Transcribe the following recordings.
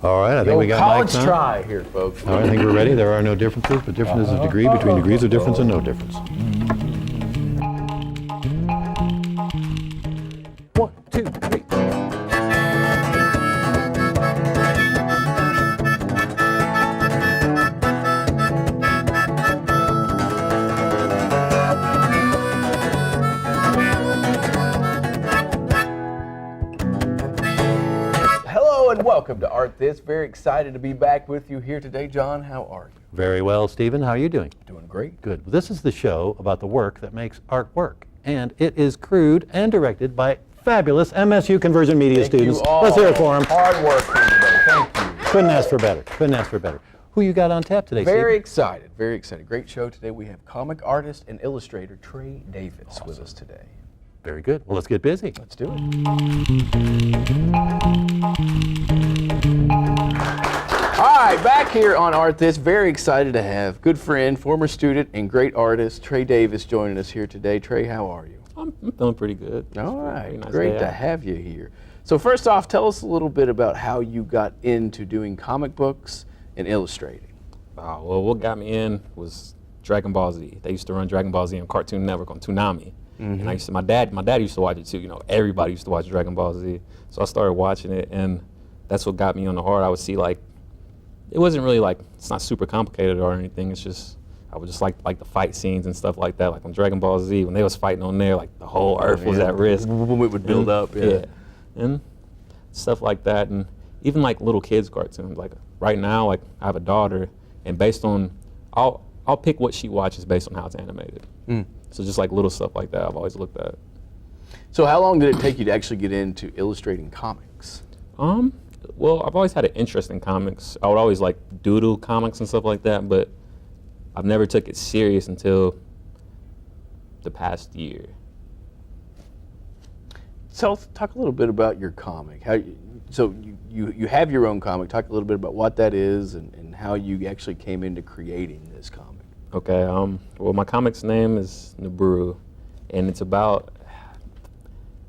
All right, I think we got college mics on. try here, folks. All right, I think we're ready. There are no differences, but difference is a degree between degrees of difference and no difference. 1, 2, 3. Hello and welcome to Art This. Very excited to be back with you here today. John, how are you? Very well, Stephen. How are you doing? Doing great. Good. This is the show about the work that makes art work, and it is crewed and directed by fabulous MSU Conversion Media Thank students. you all. Let's hear it for them. Hard work for you today. Thank you. Couldn't ask for better. Couldn't ask for better. Who you got on tap today, Very Stephen? excited. Very excited. Great show today. We have comic artist and illustrator Trey Davis with us today. Very good. Well, let's get busy. Let's do it. All right, back here on Art This, very excited to have good friend, former student, and great artist Trey Davis joining us here today. Trey, how are you? I'm feeling pretty good. All Very right, nice great day to out. have you here. So first off, tell us a little bit about how you got into doing comic books and illustrating. Well, what got me in was Dragon Ball Z. They used to run Dragon Ball Z on Cartoon Network on Toonami. And I used to, my dad used to watch it too. You know, everybody used to watch Dragon Ball Z. So I started watching it, and that's what got me on the art. I would see like, it wasn't really like, it's not super complicated or anything. It's just, I would just like the fight scenes and stuff like that. Like on Dragon Ball Z, when they was fighting on there, like the whole Earth was at risk. When it would build up, yeah. And stuff like that, and even like little kids cartoons. Like right now, like I have a daughter, and based on, I'll pick what she watches based on how it's animated. So just like little stuff like that, I've always looked at. So how long did it take you to actually get into illustrating comics? Well, I've always had an interest in comics. I would always like doodle comics and stuff like that, but I've never took it serious until the past year. So talk a little bit about your comic. So you have your own comic. Talk a little bit about what that is and how you actually came into creating this comic. Okay, well my comic's name is Nibiru, and it's about,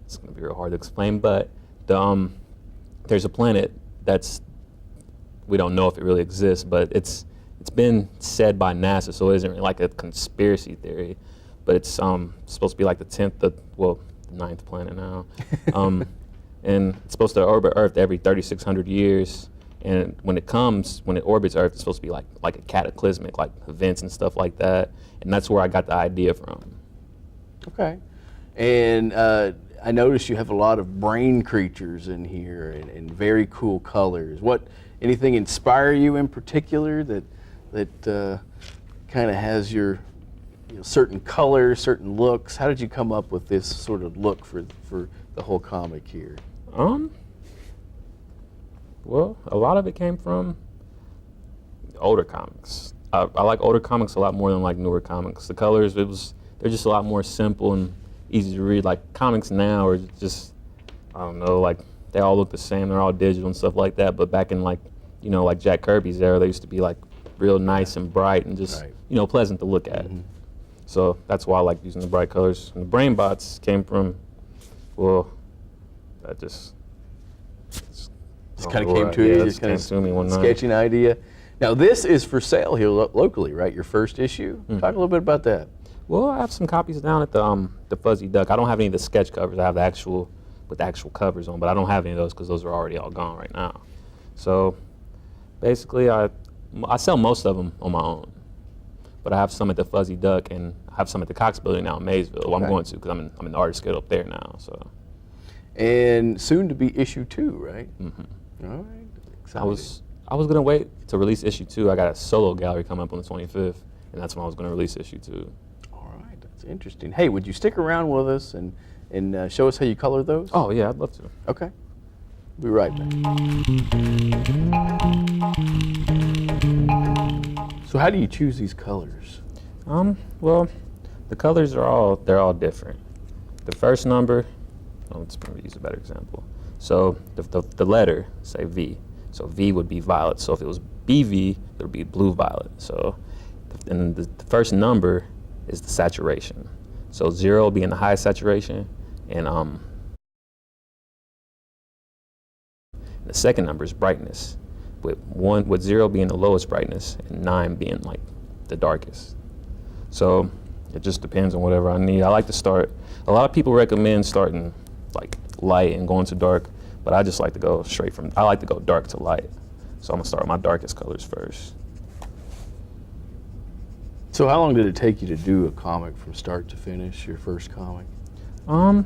it's gonna be real hard to explain, but there's a planet that's, we don't know if it really exists, but it's been said by NASA, so it isn't really like a conspiracy theory, but it's supposed to be like the 9th planet now. And it's supposed to orbit Earth every 3,600 years. And when it orbits Earth, it's supposed to be like a cataclysmic, like events and stuff like that. And that's where I got the idea from. Okay. And I noticed you have a lot of brain creatures in here and very cool colors. Anything inspire you in particular that kind of has your certain colors, certain looks? How did you come up with this sort of look for the whole comic here? Well, a lot of it came from older comics. I like older comics a lot more than like newer comics. The colors, they're just a lot more simple and easy to read. Like comics now are just, I don't know, like they all look the same. They're all digital and stuff like that. But back in like Jack Kirby's era, they used to be like real nice and bright and just, pleasant to look at. So that's why I like using the bright colors. And the brain bots came from, well, that just kind of came to you, yeah, just kind of came to me one night. sketching idea. Now this is for sale here locally, right? Your first issue. Talk a little bit about that. Well, I have some copies down at the Fuzzy Duck. I don't have any of the sketch covers. I have the actual covers on, but I don't have any of those because those are already all gone right now. So basically, I sell most of them on my own, but I have some at the Fuzzy Duck and I have some at the Cox Building now in Maysville. Well, I'm going to because I'm in the Artist Guild up there now. So. And soon to be issue 2, right? All right. Excited. I was gonna wait to release issue 2. I got a solo gallery coming up on the 25th, and that's when I was gonna release issue 2. All right, that's interesting. Hey, would you stick around with us and show us how you color those? Oh yeah, I'd love to. Okay. We'll be right back. So how do you choose these colors? Well, the colors they're all different. The first number, let's use a better example. So the letter, say V. So V would be violet. So if it was BV, it would be blue violet. So, and the first number is the saturation. So 0 will be in the highest saturation, and the second number is brightness. with 0 being the lowest brightness and 9 being like the darkest. So it just depends on whatever I need. I like to start. A lot of people recommend starting like light and going to dark, but I just like to go straight from. I like to go dark to light. So I'm gonna start with my darkest colors first. So how long did it take you to do a comic from start to finish, your first comic? It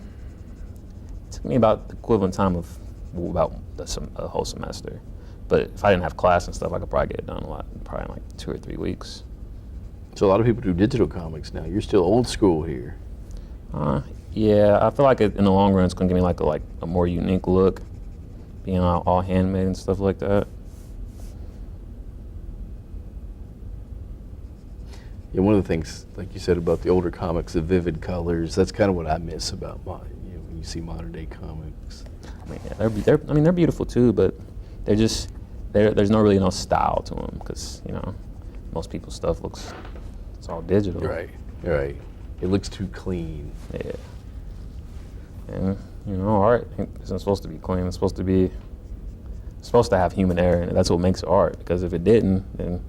took me about the equivalent time of about a whole semester. But if I didn't have class and stuff, I could probably get it done probably in like 2 or 3 weeks. So a lot of people do digital comics now. You're still old school here. Yeah, I feel like in the long run, it's gonna give me like a more unique look, being all handmade and stuff like that. Yeah, one of the things, like you said about the older comics, the vivid colors. That's kind of what I miss about when you see modern day comics. I mean, yeah, they're beautiful too, but there's really no style to them because most people's stuff it's all digital. Right. It looks too clean. Yeah. And art isn't supposed to be clean. It's supposed to have human error in it. That's what makes it art. Because if it didn't, then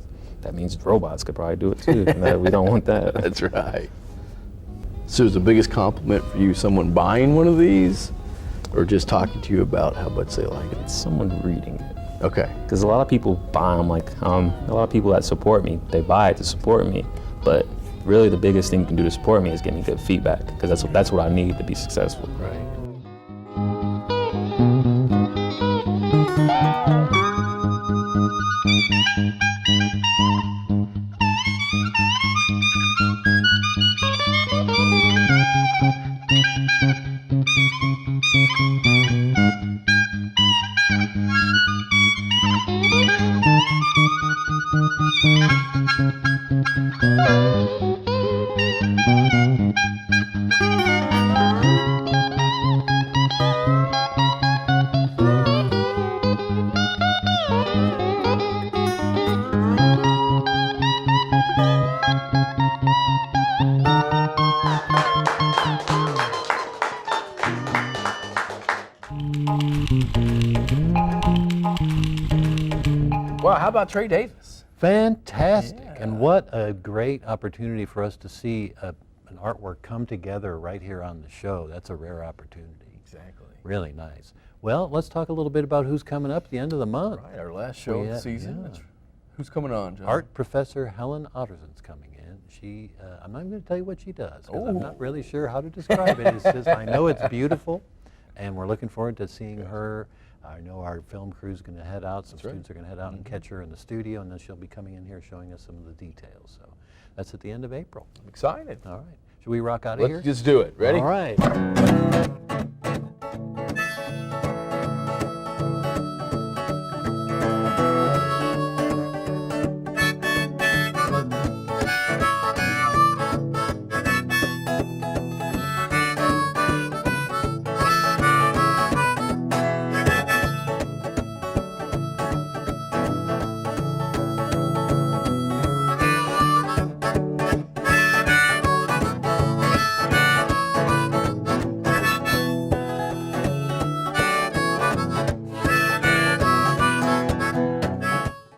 that means robots could probably do it too. And we don't want that. That's right. So is the biggest compliment for you someone buying one of these, or just talking to you about how much they like it? It's someone reading it. Okay. Because a lot of people buy them, like a lot of people that support me, they buy it to support me. But really, the biggest thing you can do to support me is give me good feedback, because that's what I need to be successful. Right. Wow, how about Trey Davis? Fantastic. Yeah. And what a great opportunity for us to see an artwork come together right here on the show. That's a rare opportunity. Exactly. Really nice. Well, let's talk a little bit about who's coming up at the end of the month. Right, our last show of the season. Yeah. Who's coming on, John? Art professor Helen Otterson's coming in. She, I'm not going to tell you what she does, because I'm not really sure how to describe it. It's just, I know it's beautiful, and we're looking forward to seeing her. I know our film crew's going to head out. Some students are going to head out and catch her in the studio, and then she'll be coming in here showing us some of the details. So that's at the end of April. I'm excited. All right. Should we rock out of here? Let's just do it. Ready? All right.